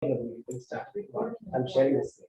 You can start with what I'm sharing this.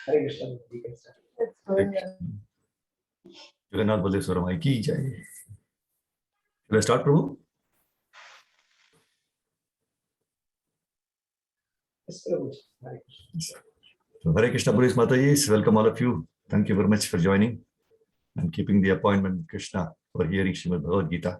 Hare Krishna, you can start. Jagannath Baldeswaram ki jai. Shall I start, Prabhu? Yes, Prabhu. Hare Krishna. So, Hare Krishna, Puris Mataji, welcome all of you. Thank you very much for joining and keeping the appointment with Krishna for hearing Srimad Bhagavad-gītā.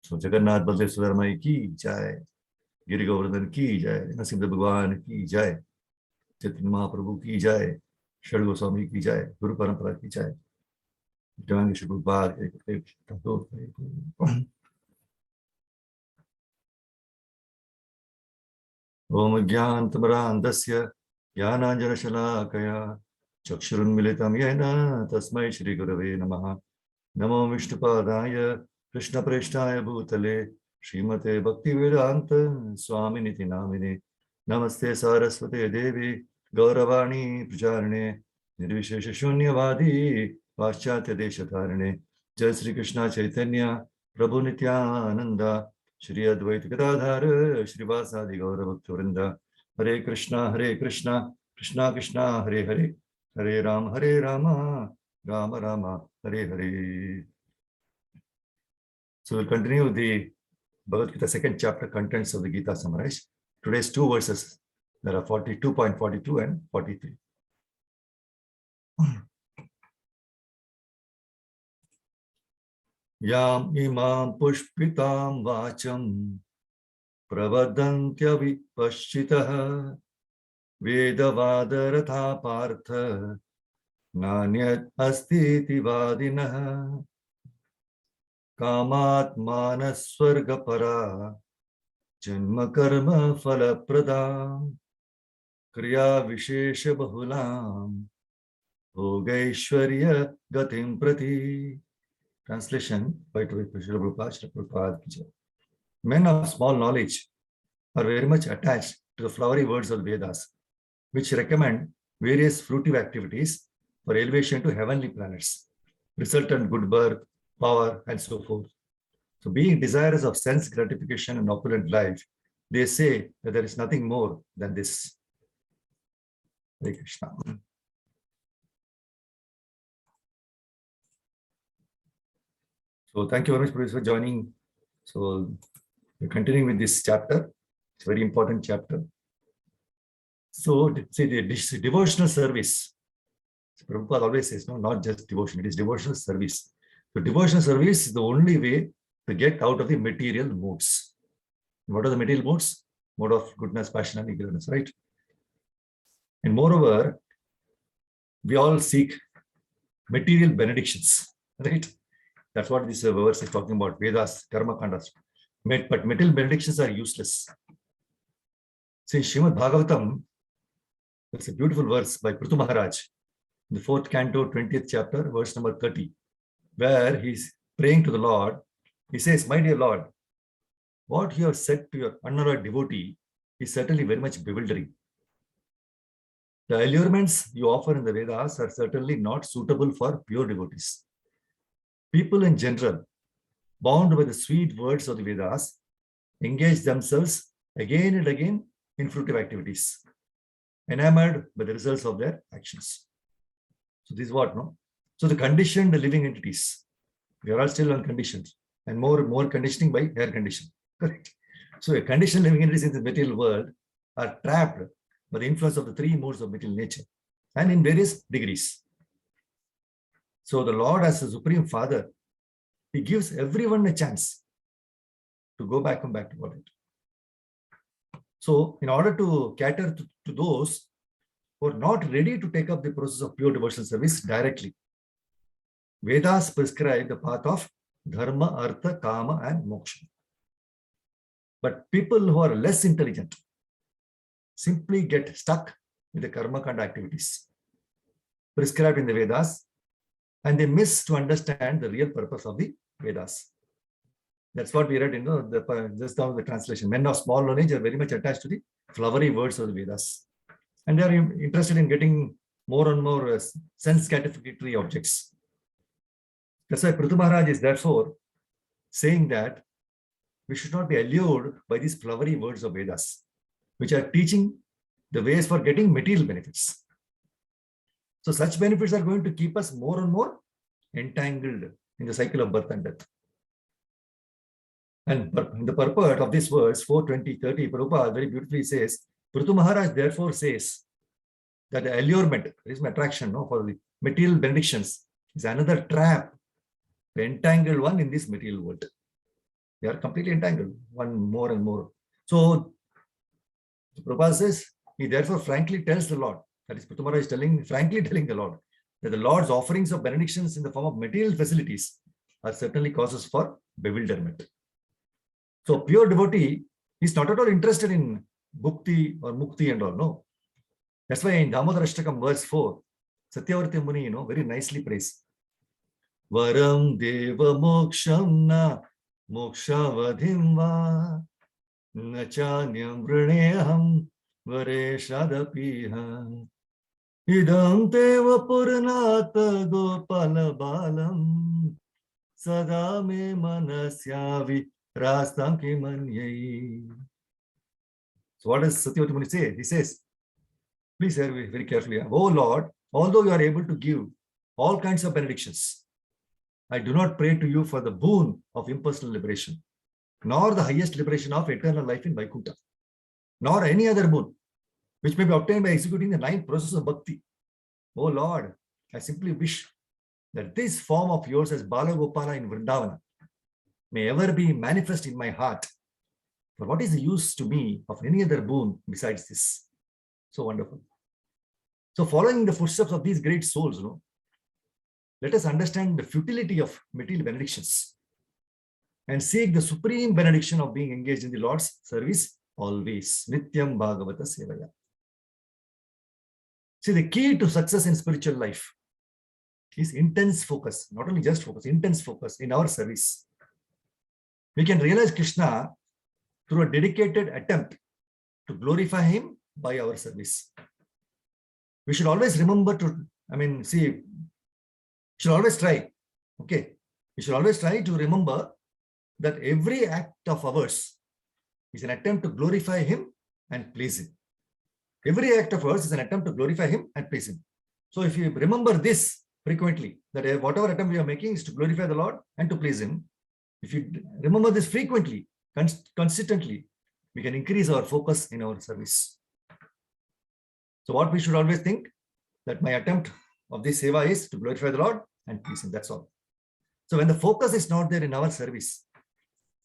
So, Jagannath Baldeswaram ki jai. Giri Govardhan ki jai. Nasimha Bhagwan ki jai. Chaitanya Mahaprabhu ki jai. Shri Swami ki jai. Guru Parampara ki jai. Join Shri Prabhupada. Om Jnantamrandasya Jnananjana Shalakaya Chakshurunmilitam Yena Tasmai Shri Gurave Namaha Namo Vishnupadaya Krishna Preshtaya Bhutale Srimate Bhaktivedanta Swami Niti Namine Namaste Saraswate Devi Gauravani Pracharane Nirvishesha Shunyavadi Vaschatya Deshatarane Jai Sri Krishna Chaitanya Prabhu Nityananda Shri Advaita Gadadhara Shrivasadi Gaura Bhaktivinoda Hare Krishna Krishna Krishna Hare Hare Hare Rama Rama Rama Hare Hare. So we'll continue with the Bhagavad-gītā second chapter, contents of the Gita summarized. Today's two verses, there are 42.42 and 43. Yam imam pushpitam vacham pravadantya vipashchitaha vedavadartha partha nanyat astiti vadinaha kamat manasvarga para janma karma phalaprada kriya vishesha bahulam bhogaishwarya gatim prati. Translation by Prabhupada. Men of small knowledge are very much attached to the flowery words of the Vedas, which recommend various fruitive activities for elevation to heavenly planets, resultant good birth, power, and so forth. So, being desirous of sense gratification and opulent life, they say that there is nothing more than this. Hare Krishna. So thank you very much, Prabhu, for joining. So we're continuing with this chapter. It's a very important chapter. So see the devotional service. So Prabhupada always says, no, not just devotion, it is devotional service. So devotional service is the only way to get out of the material modes. What are the material modes? Mode of goodness, passion, and ignorance, right? And moreover, we all seek material benedictions, right? That's what this verse is talking about, Vedas, Karma Kandas. But material benedictions are useless. See, Srimad Bhagavatam, it's a beautiful verse by Prithu Maharaj, in the 4th canto, 20th chapter, verse number 30, where he's praying to the Lord. He says, my dear Lord, what you have said to your unalloyed devotee is certainly very much bewildering. The allurements you offer in the Vedas are certainly not suitable for pure devotees. People in general, bound by the sweet words of the Vedas, engage themselves again and again in fruitive activities, enamored by the results of their actions. So this is what, no? So the conditioned living entities, we are all still unconditioned, and more conditioning by air condition. Correct. So a conditioned living entities in the material world are trapped by the influence of the three modes of material nature, and in various degrees. So the Lord, as the Supreme Father, He gives everyone a chance to go back to Godhead. So in order to cater to those who are not ready to take up the process of pure devotional service directly, Vedas prescribe the path of dharma, artha, kama, and moksha. But people who are less intelligent simply get stuck with the karma kanda activities prescribed in the Vedas, and they miss to understand the real purpose of the Vedas. That's what we read in just now the translation. Men of small knowledge are very much attached to the flowery words of the Vedas. And they are interested in getting more and more sense gratificatory objects. That's why Prithu Maharaj is therefore saying that we should not be allured by these flowery words of Vedas, which are teaching the ways for getting material benefits. So such benefits are going to keep us more and more entangled in the cycle of birth and death. And the purport of this verse 4:20-30, Prabhupada very beautifully says, Prithu Maharaj therefore says that the allurement, attraction for the material benedictions, is another trap, the entangled one in this material world. They are completely entangled, one more and more. So Prabhupada says, he therefore frankly tells the Lord, that is Prithu Maharaj is frankly telling the Lord, that the Lord's offerings of benedictions in the form of material facilities are certainly causes for bewilderment. So pure devotee is not at all interested in bhukti or mukti and all, no. That's why in Damodara Ashtakam verse 4, Satyavarti Muni, very nicely prays. Varam deva moksham na mokshavadhim va nachanyam vrineham vareshadapiha idam teva purnata gopala balam sada me manasyavi rastam ki manyai. So what does Satyavarti Muni say? He says, please hear me very carefully. Oh Lord, although you are able to give all kinds of benedictions, I do not pray to you for the boon of impersonal liberation, nor the highest liberation of eternal life in Vaikuntha, nor any other boon, which may be obtained by executing the 9 processes of bhakti. Oh Lord, I simply wish that this form of yours as Bala Gopala in Vrindavana may ever be manifest in my heart. For what is the use to me of any other boon besides this? So wonderful. So following the footsteps of these great souls, let us understand the futility of material benedictions and seek the supreme benediction of being engaged in the Lord's service always. Nityam Bhagavata Sevaya. See, the key to success in spiritual life is intense focus, not only just focus, intense focus in our service. We can realize Krishna through a dedicated attempt to glorify him by our service. We should always remember should always try, we should always try to remember that every act of ours is an attempt to glorify him and please him. Every act of ours is an attempt to glorify him and please him. So if you remember this frequently, that whatever attempt we are making is to glorify the Lord and to please him, if you remember this frequently, consistently, we can increase our focus in our service. So what we should always think, that my attempt of this seva is to glorify the Lord and please him, that's all. So when the focus is not there in our service,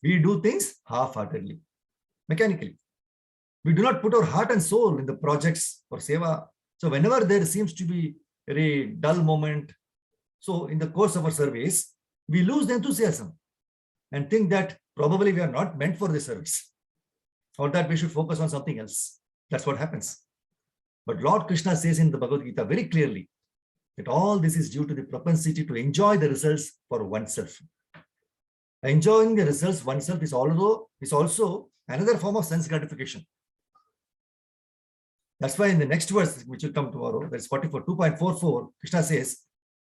we do things half-heartedly, mechanically. We do not put our heart and soul in the projects or seva. So whenever there seems to be a very dull moment, so in the course of our service, we lose the enthusiasm and think that probably we are not meant for this service, or that we should focus on something else. That's what happens. But Lord Krishna says in the Bhagavad-gītā very clearly that all this is due to the propensity to enjoy the results for oneself. Enjoying the results oneself is also another form of sense gratification. That's why in the next verse, which will come tomorrow, that's 2.44, Krishna says,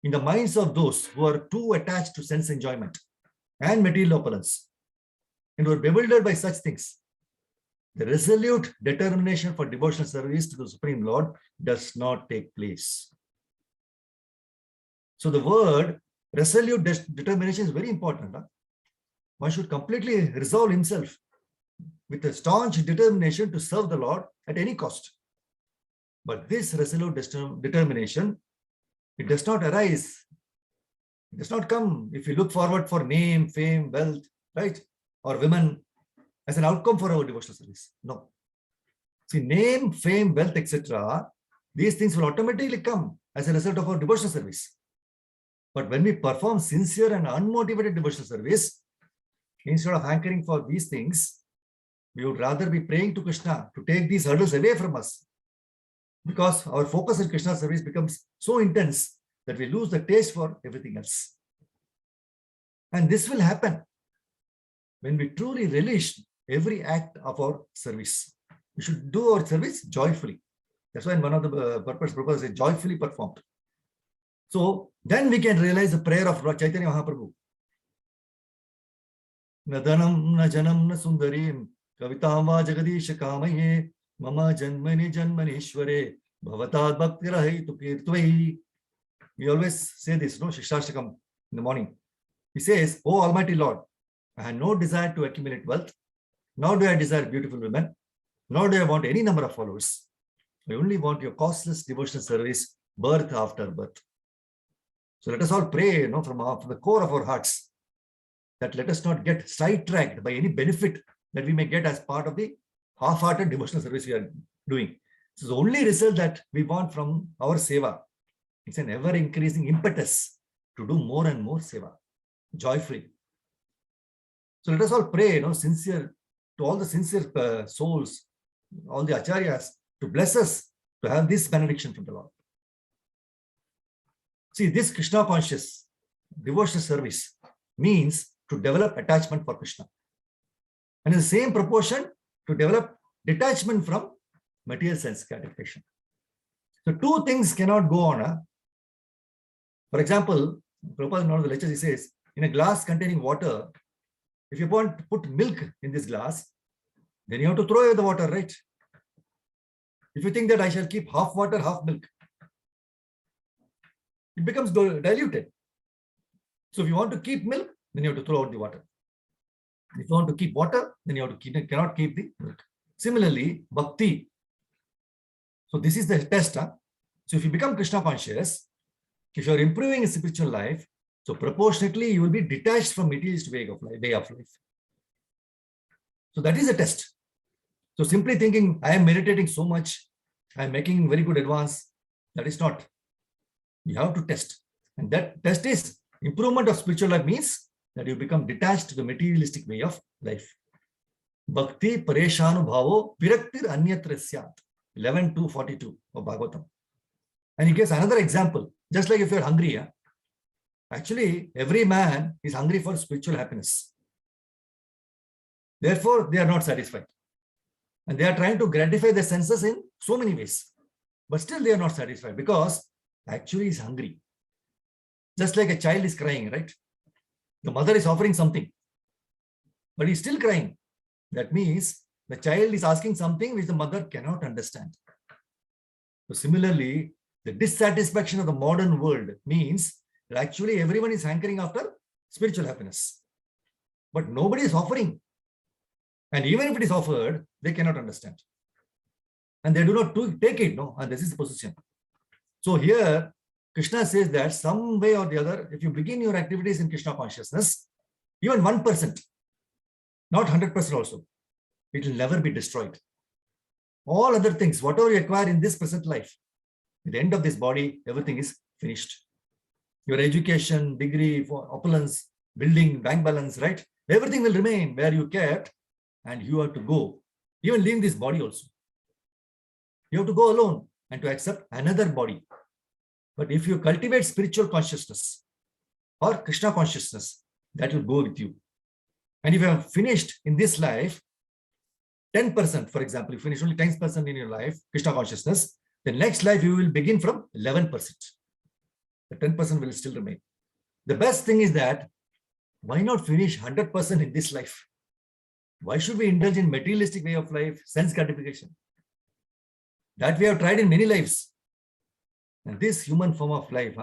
in the minds of those who are too attached to sense enjoyment and material opulence, and who are bewildered by such things, the resolute determination for devotional service to the Supreme Lord does not take place. So the word resolute determination is very important. One should completely resolve himself with a staunch determination to serve the Lord at any cost. But this resolute determination, it does not arise. It does not come if we look forward for name, fame, wealth, right? Or women as an outcome for our devotional service. No. See, name, fame, wealth, etc. These things will automatically come as a result of our devotional service. But when we perform sincere and unmotivated devotional service, instead of hankering for these things, we would rather be praying to Krishna to take these hurdles away from us. Because our focus in Krishna service becomes so intense that we lose the taste for everything else. And this will happen when we truly relish every act of our service. We should do our service joyfully. That's why in one of the purpose is joyfully performed. So then we can realize the prayer of Chaitanya Mahaprabhu. Na dhanam na janam na sundarim kavitam va jagadisha kamaye mama janmani janmanishware bhavatad bhaktirahi tukirtvai. We always say this, no, Shikshashtakam in the morning. He says, "O Almighty Lord, I had no desire to accumulate wealth, nor do I desire beautiful women, nor do I want any number of followers. I only want your costless devotional service, birth after birth." So let us all pray, from the core of our hearts, that let us not get sidetracked by any benefit that we may get as part of the half-hearted devotional service we are doing. This is the only result that we want from our seva. It's an ever-increasing impetus to do more and more seva, joyfully. So let us all pray, sincere, to all the sincere souls, all the acharyas, to bless us to have this benediction from the Lord. See, this Krishna conscious devotional service means to develop attachment for Krishna. And in the same proportion, to develop detachment from material sense gratification. So two things cannot go on. For example, Prabhupada in one of the lectures, he says, in a glass containing water, if you want to put milk in this glass, then you have to throw away the water, right? If you think that I shall keep half water, half milk, it becomes diluted. So if you want to keep milk, then you have to throw out the water. If you want to keep water, then you have to cannot keep the milk. Similarly, bhakti. So this is the test. So if you become Krishna conscious, if you are improving in spiritual life, so proportionately you will be detached from materialist way of life. So that is a test. So simply thinking, I am meditating so much, I am making very good advance, that is not. You have to test. And that test is improvement of spiritual life means that you become detached to the materialistic way of life. Bhakti pareshanu bhavo viraktir anyatra syat. 11:242 of Bhagavatam. And he gives another example. Just like if you are hungry, actually every man is hungry for spiritual happiness. Therefore, they are not satisfied. And they are trying to gratify their senses in so many ways. But still they are not satisfied because actually he is hungry. Just like a child is crying, right? The mother is offering something, but he's still crying. That means the child is asking something which the mother cannot understand. So similarly, the dissatisfaction of the modern world means that actually everyone is hankering after spiritual happiness. But nobody is offering. And even if it is offered, they cannot understand. And they do not take it, and this is the position. So here, Krishna says that some way or the other, if you begin your activities in Krishna consciousness, even 1%, not 100% also, it will never be destroyed. All other things, whatever you acquire in this present life, at the end of this body, everything is finished. Your education, degree, opulence, building, bank balance, right? Everything will remain where you kept, and you have to go. Even leaving this body also. You have to go alone and to accept another body. But if you cultivate spiritual consciousness or Krishna consciousness, that will go with you. And if you have finished in this life, 10%, for example, you finish only 10% in your life, Krishna consciousness, the next life you will begin from 11%. The 10% will still remain. The best thing is that, why not finish 100% in this life? Why should we indulge in materialistic way of life, sense gratification? That we have tried in many lives. And this human form of life,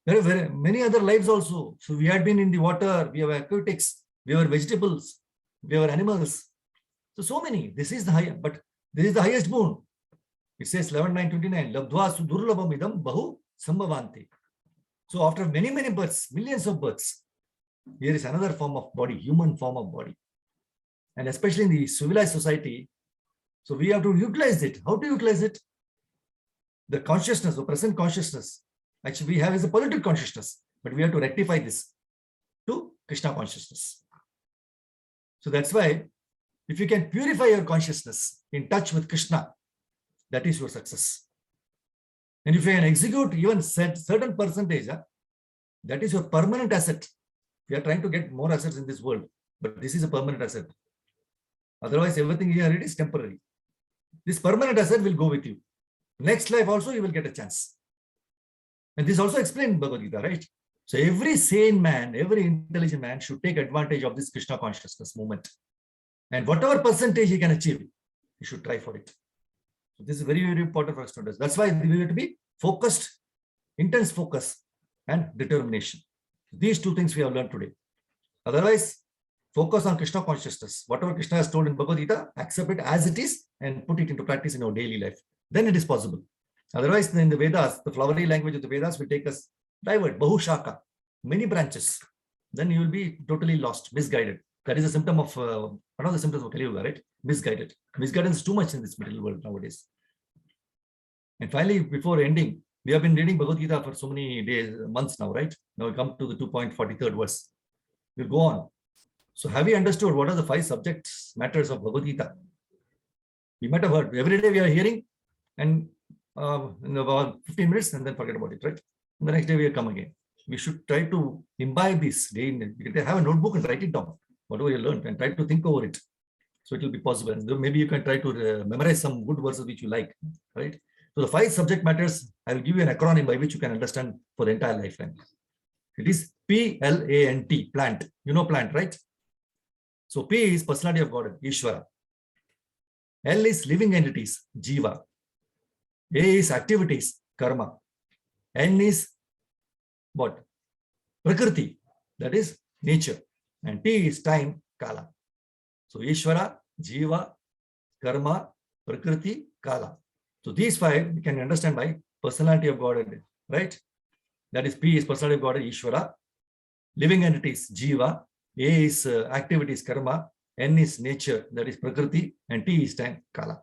there are very many other lives also. So we had been in the water, we have aquatics, we have vegetables, we have animals. So many. This is the highest, but this is the highest boon. It says 11:929, Labdhva sudurlabham idam bahu sambhavanti. So after many, many births, millions of births, here is another form of body, human form of body. And especially in the civilized society, so we have to utilize it. How to utilize it? The consciousness, the present consciousness, actually we have is a political consciousness, but we have to rectify this to Krishna consciousness. So that's why, if you can purify your consciousness in touch with Krishna, that is your success. And if you can execute even certain percentage, that is your permanent asset. We are trying to get more assets in this world, but this is a permanent asset. Otherwise, everything here it is temporary. This permanent asset will go with you. Next life also you will get a chance. And this also explained in Bhagavad-gītā, right? So every sane man, every intelligent man should take advantage of this Krishna consciousness movement. And whatever percentage he can achieve, he should try for it. So this is very, very important for us to understand. That's why we have to be focused, intense focus and determination. These two things we have learned today. Otherwise, focus on Krishna consciousness. Whatever Krishna has told in Bhagavad-gītā, accept it as it is and put it into practice in our daily life. Then it is possible. Otherwise, in the Vedas, the flowery language of the Vedas will take us divert, bahushaka, many branches. Then you will be totally lost, misguided. That is a symptom of, one of the symptoms of Kali Yuga, right? Misguided. Misguidance is too much in this material world nowadays. And finally, before ending, we have been reading Bhagavad-gītā for so many days, months now, right? Now we come to the 2.43rd verse. We'll go on. So have we understood what are the 5 subjects, matters of Bhagavad-gītā? We might have heard. Every day we are hearing and in about 15 minutes and then forget about it, right? And the next day we come again. We should try to imbibe this day in. You can have a notebook and write it down, whatever you learned, and try to think over it. So it will be possible. And maybe you can try to memorize some good verses which you like, right? So the 5 subject matters, I will give you an acronym by which you can understand for the entire lifetime. It is PLANT, plant. You know plant, right? So P is personality of God, Ishvara. L is living entities, Jiva. A is activities, Karma. N is what? Prakriti, that is nature. And T is time, Kala. So Ishvara, Jiva, Karma, Prakriti, Kala. So these 5 we can understand by personality of God, right? That is P is personality of God, Ishvara. Living entities, Jiva. A is activities, Karma. N is nature, that is Prakriti. And T is time, Kala.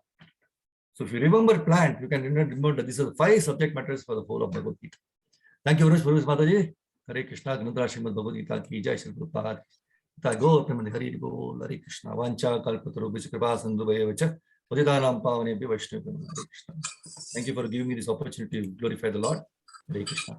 So if you remember plant, you can remember that these are the 5 subject matters for the whole of Bhagavad-gītā. Thank you very much, Mataji. Hare Krishna, Granthara Srimad Bhagavad-gītā ki jai, Shri Prabhupada. Go, Hare Bol, Hare Krishna, Vancha, Kalpataru, Vishakripa, Sandhubhaya Vacha, Padidanam Pavane, Vaishnavi, Hare Krishna. Thank you for giving me this opportunity to glorify the Lord. Hare Krishna.